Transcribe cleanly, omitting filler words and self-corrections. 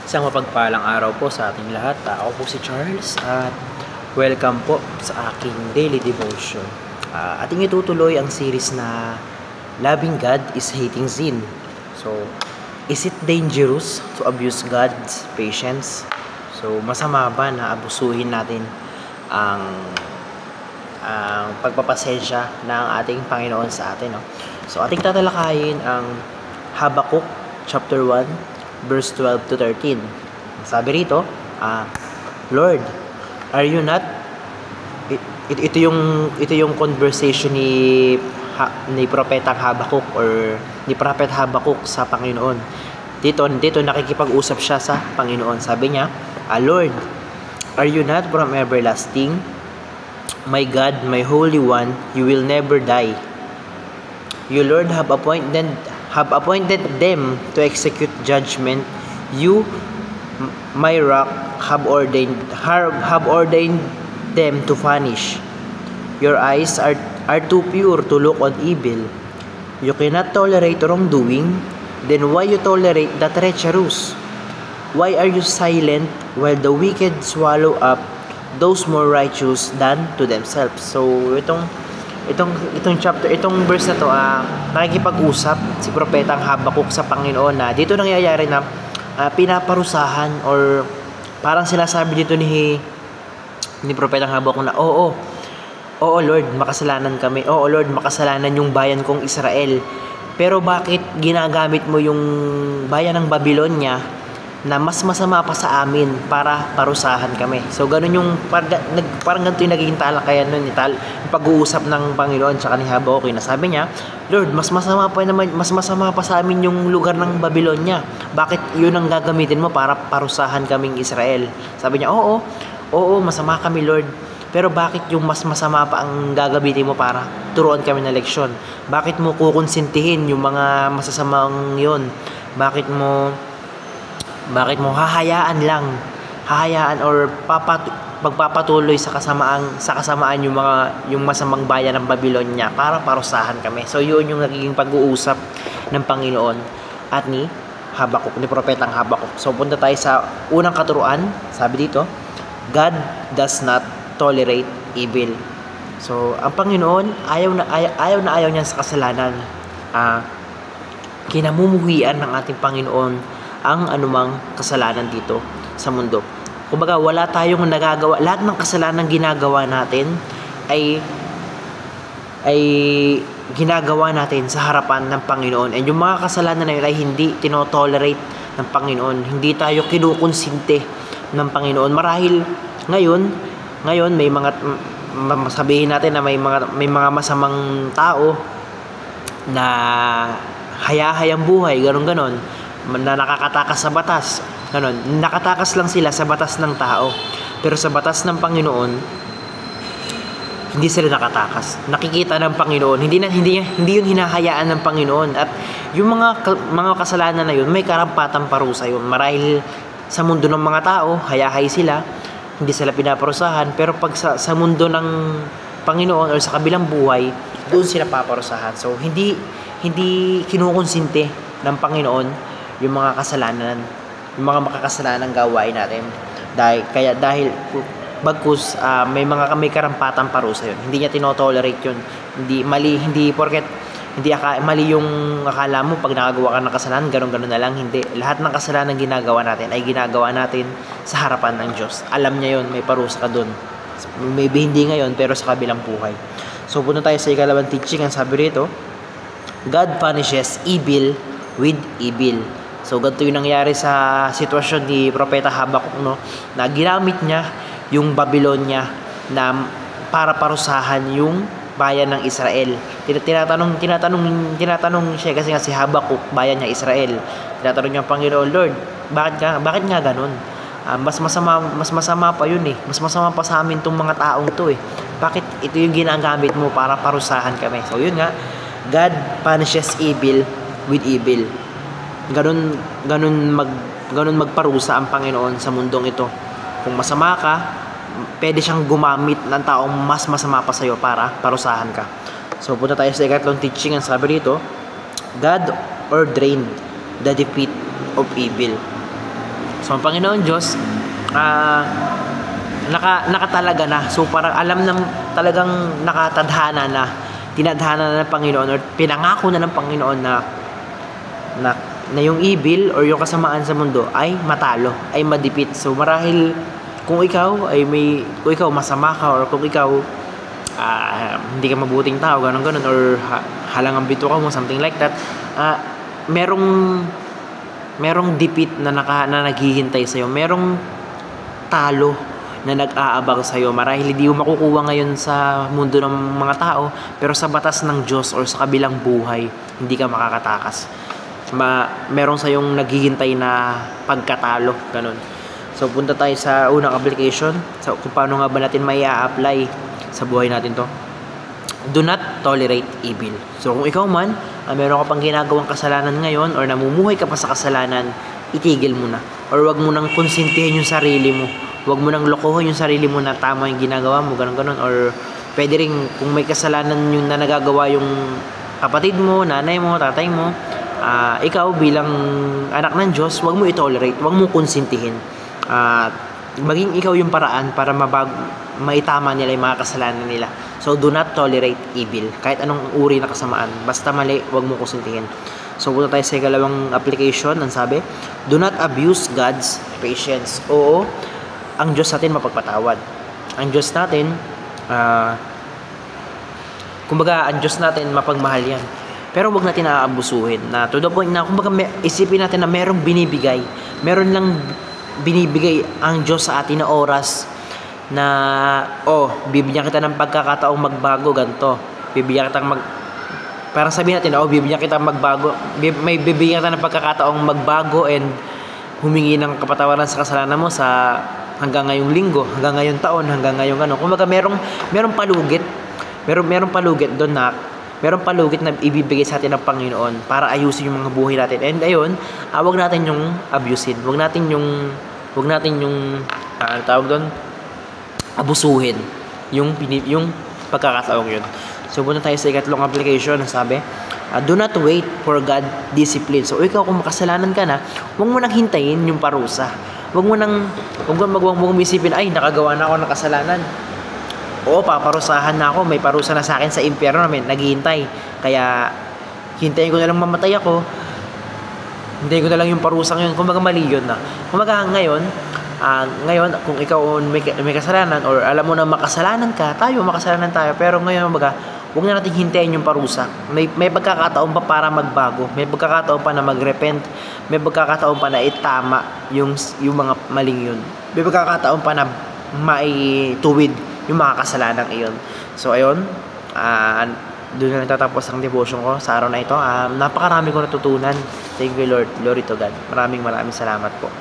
Isang mapagpalang araw po sa ating lahat. Ako po si Charles at welcome po sa aking daily devotion. Ating itutuloy ang series na Loving God is Hating Sin. So, is it dangerous to abuse God's patience? So, masama ba na abusuhin natin ang pagpapasensya ng ating Panginoon sa atin? No? So, ating tatalakayin ang Habakkuk chapter 1 verse 12 to 13. Sabi rito, Lord, are you not ito yung conversation ni propetang Habakkuk or ni prophet Habakkuk sa Panginoon. Dito nakikipag-usap siya sa Panginoon. Sabi niya, Lord, are you not from everlasting? My God, my Holy One, you will never die. You, Lord, have appointed them to execute judgment. You, my rock, have ordained them to punish. Your eyes are too pure to look on evil. You cannot tolerate wrongdoing. Then why you tolerate the treacherous? Why are you silent while the wicked swallow up those more righteous than to themselves? So itong verse na to, nakikipag-usap si propetang Habakkuk sa Panginoon na dito nangyayari na pinaparusahan or parang sinasabi dito ni propetang Habakkuk na oo Lord, makasalanan kami. Oo Lord, makasalanan yung bayan kong Israel. Pero bakit ginagamit mo yung bayan ng Babylonia na mas masama pa sa amin para parusahan kami? So ganun yung parang ganito yung nagiging talakayan nun, yung pag-uusap ng Panginoon tsaka ni Habakkuk na sabi niya, Lord, mas masama pa sa amin yung lugar ng Babylonia. Bakit yun ang gagamitin mo para parusahan kaming Israel? Sabi niya, oo, masama kami Lord. Pero bakit yung mas masama pa ang gagamitin mo para turuan kami ng leksyon? Bakit mo kukonsintihin yung mga masasamang yun? Bakit mo hahayaan or magpapatuloy sa kasamaan yung masamang bayan ng Babylonia para parusahan kami? So yun yung nagiging pag-uusap ng Panginoon at ni Habakkuk, ni propetang Habakkuk. So punta tayo sa unang katuruan. Sabi dito, God does not tolerate evil. So ang Panginoon ayaw niya sa kasalanan. Kinamumuhian ng ating Panginoon ang anumang kasalanan dito sa mundo. Kumbaga, wala tayong nagagawa. Lahat ng kasalanan ginagawa natin ay ginagawa natin sa harapan ng Panginoon. And yung mga kasalanan na yun ay hindi tinotolerate ng Panginoon. Hindi tayo kinukonsinte ng Panginoon. Marahil ngayon may mga sabihin natin na may mga masamang tao na hayahayang buhay, ganon na nakakatakas sa batas. Ganon, nakatakas lang sila sa batas ng tao. Pero sa batas ng Panginoon, hindi sila nakatakas. Nakikita ng Panginoon. Hindi yun hinahayaan ng Panginoon. At yung mga kasalanan na yun, may karampatang parusa yun. Marahil sa mundo ng mga tao, hayahay sila, hindi sila pinaparusahan. Pero pag sa mundo ng Panginoon or sa kabilang buhay, doon sila paparusahan. So, hindi kinukonsinte ng Panginoon yung mga kasalanan, yung mga makakasalanang gawain natin. Dahil bagkus may karampatang parusa yun. Hindi niya tinotolerate yun. Hindi porket mali yung akala mo pag nakagawa ka ng kasalanan, ganun na lang. Hindi. Lahat ng kasalanan ginagawa natin ay ginagawa natin sa harapan ng Diyos. Alam niya yun, may parusa ka dun. Maybe hindi ngayon, pero sa kabilang buhay. So, punta tayo sa ikalawang teaching. Ang sabi rito, God punishes evil with evil. So, ganito yung nangyari sa sitwasyon ni propeta Habakkuk, no? Na ginamit niya yung Babylonia na para parusahan yung bayan ng Israel. Tinatanong siya kasi nga si Habakkuk, bayan niya Israel. Tinatanong niya ang Panginoon, Lord, bakit nga ganun? Mas masama pa yun eh. Mas masama pa sa amin tong mga taong to eh. Bakit ito yung ginagamit mo para parusahan kami? So yun nga, God punishes evil with evil. Ganun magparusa ang Panginoon sa mundong ito. Kung masama ka, pwede siyang gumamit ng taong mas masama pa sa'yo para parusahan ka. So, punta tayo sa ikatlong teaching. Ang sabi dito, God ordained the defeat of evil. So, ang Panginoon Diyos, nakatalaga na. So, parang alam ng talagang nakatadhana na, tinadhana na ng Panginoon or pinangako na ng Panginoon na yung evil or yung kasamaan sa mundo ay matalo, ay madipit. So, marahil kung ikaw masama ka or kung ikaw hindi ka mabuting tao, ganun or halangang bito ka mo, something like that, merong dipit na naghihintay sa'yo, merong talo na nag-aabang sa'yo. Marahil hindi mo makukuha ngayon sa mundo ng mga tao, pero sa batas ng Diyos or sa kabilang buhay, hindi ka makakatakas. Meron sa'yong naghihintay na pagkatalo, ganun. So, punta tayo sa unang application. So, kung paano nga ba natin may apply sa buhay natin to. Do not tolerate evil. So, kung ikaw man, meron ka pang ginagawang kasalanan ngayon or namumuhay ka pa sa kasalanan, itigil mo na. Or wag mo nang konsintihin yung sarili mo. Wag mo nang lokohin yung sarili mo na tama yung ginagawa mo, ganun. Or pwede rin, kung may kasalanan yung na nagagawa yung kapatid mo, nanay mo, tatay mo, ikaw bilang anak ng Diyos, wag mo i-tolerate, wag mo konsintihin. Maging ikaw yung paraan para maitama nila yung mga kasalanan nila. So, do not tolerate evil. Kahit anong uri na kasamaan. Basta mali, wag mo konsintihin. So, punta tayo sa ikalawang application. Ang sabi, do not abuse God's patience. Oo, ang Diyos natin mapagpatawad. Ang Diyos natin, kumbaga, ang Diyos natin mapagmahal yan. Pero wag natin aabusuhin. Na to the point na, kumbaga, isipin natin na merong binibigay. Meron lang binibigay ang Diyos sa atin na oras na, bibigyan kita ng pagkakataong magbago, ganito. Bibigyan kita parang sabihin natin, bibigyan kita magbago. May bibigyan kita ng pagkakataong magbago and humingi ng kapatawaran sa kasalanan mo sa hanggang ngayong linggo, hanggang ngayong taon, hanggang ngayong ano. Kumbaga merong palugit. Merong palugit doon na merong palugit na ibibigay sa atin ng Panginoon para ayusin yung mga buhay natin. And ayun, wag natin yung abusin. Wag natin yung tawag doon, abusuhin yung pagkakataong yun. So, punta tayo sa ikatlong application na sabi, do not wait for God discipline. So, ikaw kung makasalanan ka na, huwag mo nang hintayin yung parusa. Huwag mo isipin, ay, nakagawa na ako ng kasalanan. Oo, paparusahan na ako. May parusa na sa akin sa impyerno namin. Naghihintay. Kaya, hintayin ko na lang mamatay ako. Hintayin ko na lang yung parusang yun. Kumbaga, mali yun na. Kumbaga, ngayon, kung ikaw may kasalanan or alam mo na makasalanan tayo. Pero ngayon, huwag na natin hintayin yung parusa. May pagkakataon pa para magbago. May pagkakataon pa na magrepent. May pagkakataon pa na itama yung mga maling yun. May pagkakataon pa na maituwid yung mga kasalanan iyon. So, ayun. Doon na natatapos ang devotion ko sa araw na ito. Napakarami ko natutunan. Thank you, Lord. Glory to God. Maraming salamat po.